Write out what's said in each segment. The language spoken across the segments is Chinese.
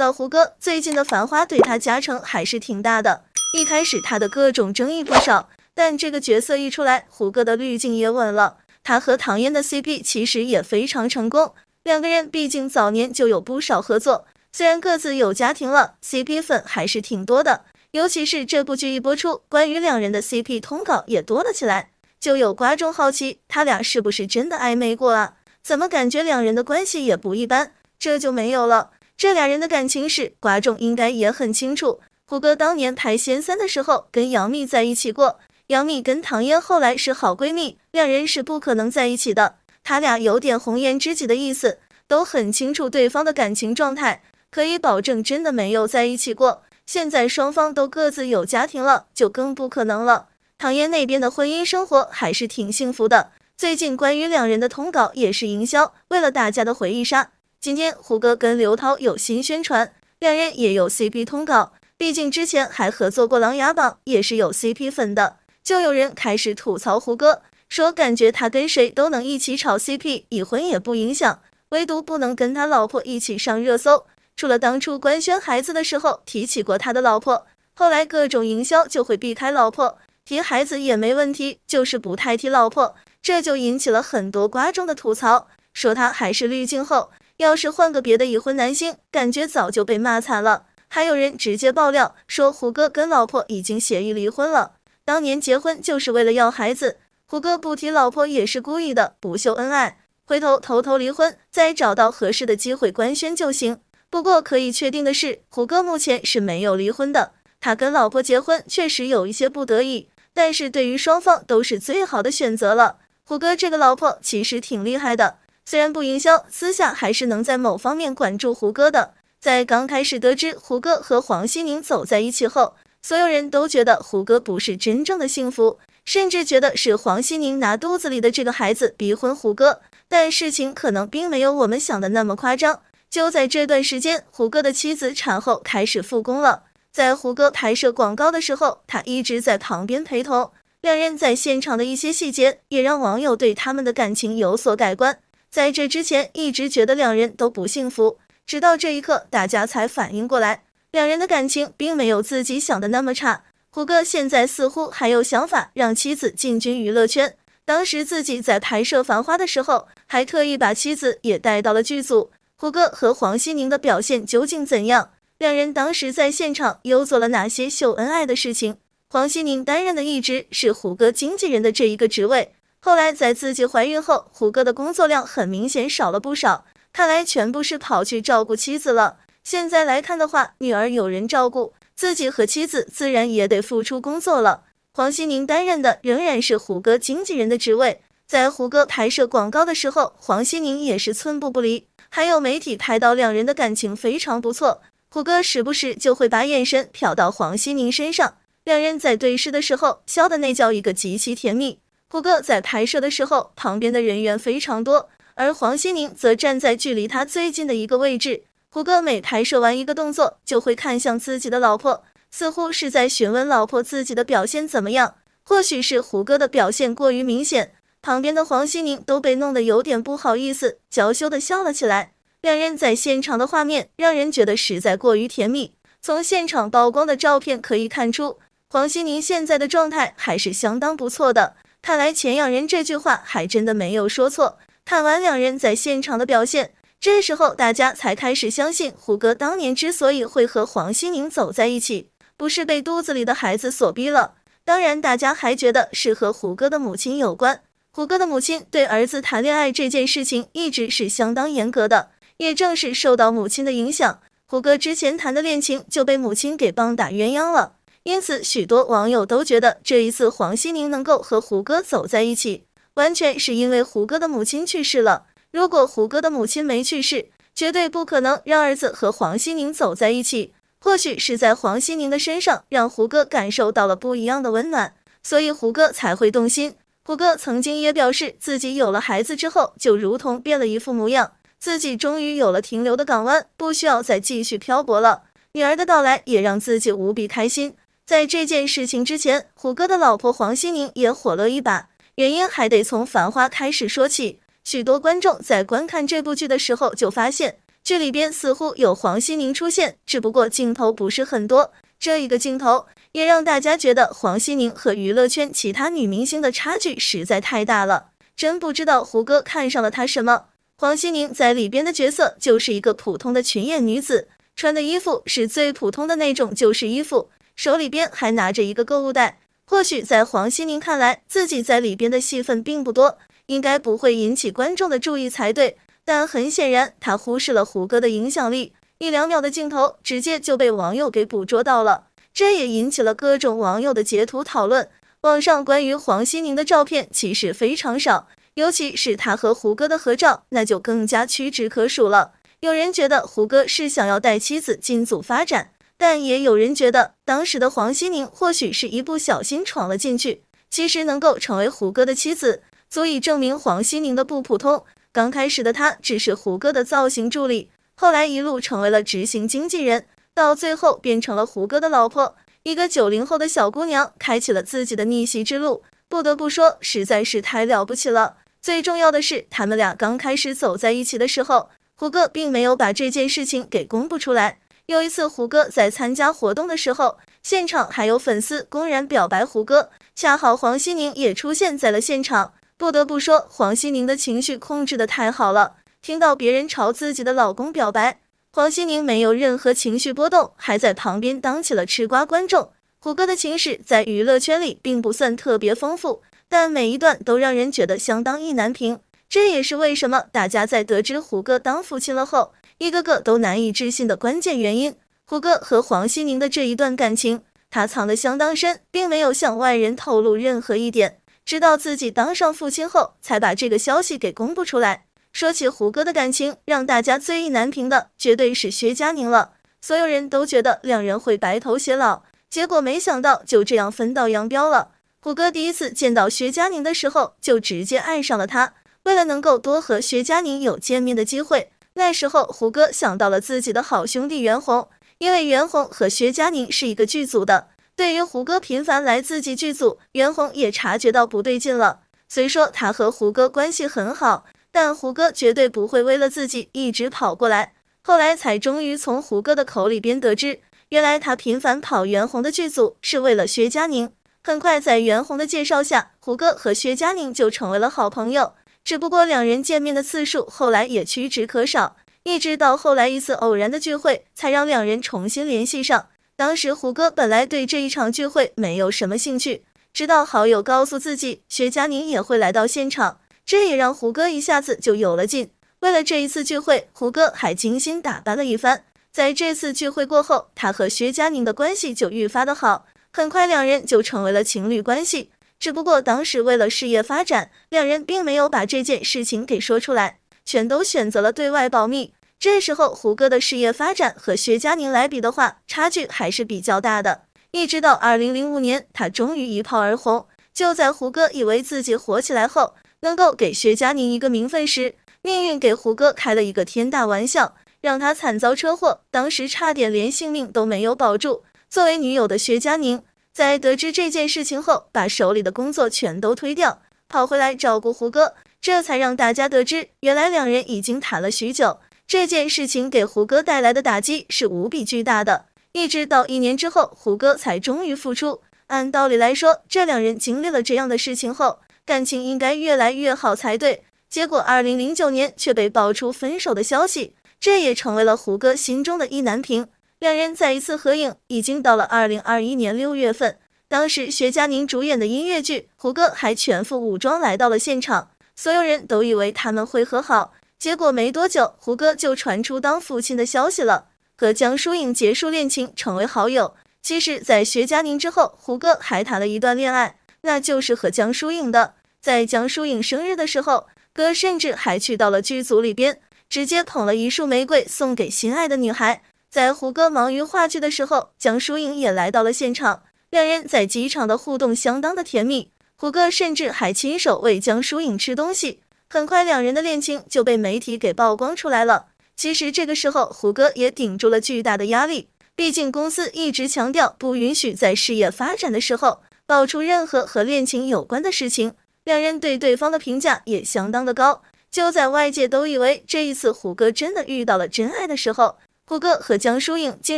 到胡歌，最近的繁花对他加成还是挺大的。一开始他的各种争议不少，但这个角色一出来，胡歌的滤镜也稳了。他和唐嫣的 CP 其实也非常成功，两个人毕竟早年就有不少合作，虽然各自有家庭了， CP 粉还是挺多的。尤其是这部剧一播出，关于两人的 CP 通稿也多了起来，就有观众好奇他俩是不是真的暧昧过啊？怎么感觉两人的关系也不一般？这就没有了。这俩人的感情史，观众应该也很清楚。胡歌当年拍《仙三》的时候跟杨幂在一起过，杨幂跟唐嫣后来是好闺蜜，两人是不可能在一起的。他俩有点红颜知己的意思，都很清楚对方的感情状态，可以保证真的没有在一起过。现在双方都各自有家庭了，就更不可能了。唐嫣那边的婚姻生活还是挺幸福的，最近关于两人的通稿也是营销，为了大家的回忆杀。今天胡歌跟刘涛有新宣传，两人也有 CP 通稿，毕竟之前还合作过《琅琊榜》，也是有 CP 粉的。就有人开始吐槽胡歌，说感觉他跟谁都能一起炒 CP， 已婚也不影响，唯独不能跟他老婆一起上热搜。除了当初官宣孩子的时候提起过他的老婆，后来各种营销就会避开老婆，提孩子也没问题，就是不太提老婆，这就引起了很多观众的吐槽，说他还是滤镜后，要是换个别的已婚男星，感觉早就被骂惨了。还有人直接爆料说胡歌跟老婆已经协议离婚了，当年结婚就是为了要孩子，胡歌不提老婆也是故意的，不秀恩爱，回头偷偷离婚，再找到合适的机会官宣就行。不过可以确定的是，胡歌目前是没有离婚的。他跟老婆结婚确实有一些不得已，但是对于双方都是最好的选择了。胡歌这个老婆其实挺厉害的，虽然不营销，私下还是能在某方面管住胡歌的。在刚开始得知胡歌和黄熙宁走在一起后，所有人都觉得胡歌不是真正的幸福，甚至觉得是黄熙宁拿肚子里的这个孩子逼婚胡歌。但事情可能并没有我们想的那么夸张。就在这段时间，胡歌的妻子产后开始复工了。在胡歌拍摄广告的时候，他一直在旁边陪同。两人在现场的一些细节，也让网友对他们的感情有所改观。在这之前，一直觉得两人都不幸福，直到这一刻，大家才反应过来，两人的感情并没有自己想的那么差。胡歌现在似乎还有想法让妻子进军娱乐圈。当时自己在拍摄《繁花》的时候，还特意把妻子也带到了剧组。胡歌和黄熙宁的表现究竟怎样？两人当时在现场又做了哪些秀恩爱的事情？黄熙宁担任的一直是胡歌经纪人的这一个职位，后来在自己怀孕后，胡歌的工作量很明显少了不少，看来全部是跑去照顾妻子了。现在来看的话，女儿有人照顾，自己和妻子自然也得付出工作了。黄熙宁担任的仍然是胡歌经纪人的职位，在胡歌拍摄广告的时候，黄熙宁也是寸步不离。还有媒体拍到两人的感情非常不错，胡歌时不时就会把眼神瞟到黄熙宁身上，两人在对视的时候笑的那叫一个极其甜蜜。胡歌在拍摄的时候，旁边的人员非常多，而黄熙宁则站在距离他最近的一个位置。胡歌每拍摄完一个动作，就会看向自己的老婆，似乎是在询问老婆自己的表现怎么样。或许是胡歌的表现过于明显，旁边的黄熙宁都被弄得有点不好意思，娇羞的笑了起来。两人在现场的画面让人觉得实在过于甜蜜。从现场曝光的照片可以看出，黄熙宁现在的状态还是相当不错的。看来钱养人这句话还真的没有说错。看完两人在现场的表现，这时候大家才开始相信胡歌当年之所以会和黄熙宁走在一起，不是被肚子里的孩子所逼了。当然，大家还觉得是和胡歌的母亲有关。胡歌的母亲对儿子谈恋爱这件事情一直是相当严格的，也正是受到母亲的影响，胡歌之前谈的恋情就被母亲给棒打鸳鸯了。因此，许多网友都觉得这一次黄熙宁能够和胡歌走在一起，完全是因为胡歌的母亲去世了。如果胡歌的母亲没去世，绝对不可能让儿子和黄熙宁走在一起。或许是在黄熙宁的身上让胡歌感受到了不一样的温暖，所以胡歌才会动心。胡歌曾经也表示，自己有了孩子之后就如同变了一副模样，自己终于有了停留的港湾，不需要再继续漂泊了。女儿的到来也让自己无比开心。在这件事情之前，胡歌的老婆黄熙宁也火了一把，原因还得从《繁花》开始说起。许多观众在观看这部剧的时候就发现，剧里边似乎有黄熙宁出现，只不过镜头不是很多。这一个镜头也让大家觉得黄熙宁和娱乐圈其他女明星的差距实在太大了，真不知道胡歌看上了她什么。黄熙宁在里边的角色就是一个普通的群演女子，穿的衣服是最普通的那种旧式衣服，手里边还拿着一个购物袋。或许在黄熙宁看来，自己在里边的戏份并不多，应该不会引起观众的注意才对，但很显然他忽视了胡歌的影响力，1-2秒的镜头直接就被网友给捕捉到了，这也引起了各种网友的截图讨论。网上关于黄熙宁的照片其实非常少，尤其是他和胡歌的合照，那就更加屈指可数了。有人觉得胡歌是想要带妻子进组发展，但也有人觉得当时的黄熙宁或许是一不小心闯了进去。其实能够成为胡歌的妻子，足以证明黄熙宁的不普通。刚开始的她只是胡歌的造型助理，后来一路成为了执行经纪人，到最后变成了胡歌的老婆。一个90后的小姑娘开启了自己的逆袭之路，不得不说实在是太了不起了。最重要的是，他们俩刚开始走在一起的时候，胡歌并没有把这件事情给公布出来。有一次胡歌在参加活动的时候，现场还有粉丝公然表白胡歌，恰好黄熙宁也出现在了现场。不得不说，黄熙宁的情绪控制得太好了，听到别人朝自己的老公表白，黄熙宁没有任何情绪波动，还在旁边当起了吃瓜观众。胡歌的情史在娱乐圈里并不算特别丰富，但每一段都让人觉得相当意难平。这也是为什么大家在得知胡歌当父亲了后，一个个都难以置信的关键原因。胡歌和黄熙宁的这一段感情，他藏得相当深，并没有向外人透露任何一点，直到自己当上父亲后，才把这个消息给公布出来。说起胡歌的感情，让大家最意难平的绝对是薛佳凝了。所有人都觉得两人会白头偕老，结果没想到就这样分道扬镳了。胡歌第一次见到薛佳凝的时候，就直接爱上了她。为了能够多和薛佳凝有见面的机会，那时候胡歌想到了自己的好兄弟袁弘，因为袁弘和薛佳凝是一个剧组的。对于胡歌频繁来自己剧组，袁弘也察觉到不对劲了。虽说他和胡歌关系很好，但胡歌绝对不会为了自己一直跑过来。后来才终于从胡歌的口里边得知，原来他频繁跑袁弘的剧组是为了薛佳凝。很快在袁弘的介绍下，胡歌和薛佳凝就成为了好朋友。只不过两人见面的次数后来也屈指可少，一直到后来一次偶然的聚会，才让两人重新联系上。当时胡歌本来对这一场聚会没有什么兴趣，直到好友告诉自己薛佳凝也会来到现场，这也让胡歌一下子就有了劲。为了这一次聚会，胡歌还精心打扮了一番。在这次聚会过后，他和薛佳凝的关系就愈发的好，很快两人就成为了情侣关系。只不过当时为了事业发展，两人并没有把这件事情给说出来，全都选择了对外保密。这时候胡歌的事业发展和薛佳凝来比的话，差距还是比较大的。一直到2005年，他终于一炮而红。就在胡歌以为自己火起来后，能够给薛佳凝一个名分时，命运给胡歌开了一个天大玩笑，让他惨遭车祸，当时差点连性命都没有保住。作为女友的薛佳凝，在得知这件事情后，把手里的工作全都推掉，跑回来照顾胡歌，这才让大家得知，原来两人已经谈了许久。这件事情给胡歌带来的打击是无比巨大的，一直到1年之后，胡歌才终于复出。按道理来说，这两人经历了这样的事情后，感情应该越来越好才对，结果2009年却被爆出分手的消息，这也成为了胡歌心中的意难平。两人再一次合影已经到了2021年6月份，当时薛佳凝主演的音乐剧，胡歌还全副武装来到了现场，所有人都以为他们会和好，结果没多久，胡歌就传出当父亲的消息了，和江疏影结束恋情，成为好友。其实在薛佳凝之后，胡歌还谈了一段恋爱，那就是和江疏影的。在江疏影生日的时候，歌甚至还去到了剧组里边，直接捧了一束玫瑰送给心爱的女孩。在胡歌忙于话剧的时候，江疏影也来到了现场，两人在机场的互动相当的甜蜜，胡歌甚至还亲手喂江疏影吃东西。很快两人的恋情就被媒体给曝光出来了。其实这个时候胡歌也顶住了巨大的压力，毕竟公司一直强调不允许在事业发展的时候爆出任何和恋情有关的事情，两人对对方的评价也相当的高。就在外界都以为这一次胡歌真的遇到了真爱的时候，胡歌和江疏影竟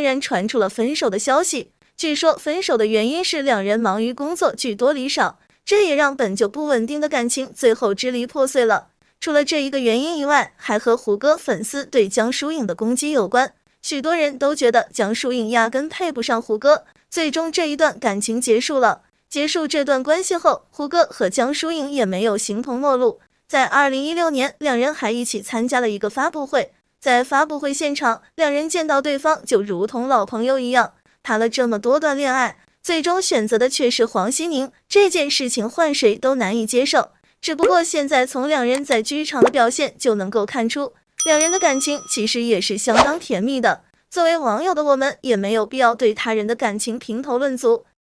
然传出了分手的消息。据说分手的原因是两人忙于工作，聚多离少，这也让本就不稳定的感情最后支离破碎了。除了这一个原因以外，还和胡歌粉丝对江疏影的攻击有关。许多人都觉得江疏影压根配不上胡歌，最终这一段感情结束了。结束这段关系后，胡歌和江疏影也没有形同陌路。在2016年，两人还一起参加了一个发布会。在发布会现场，两人见到对方就如同老朋友一样。谈了这么多段恋爱，最终选择的却是黄熙宁，这件事情换谁都难以接受。只不过现在从两人在剧场的表现就能够看出，两人的感情其实也是相当甜蜜的。作为网友的我们，也没有必要对他人的感情评头论足，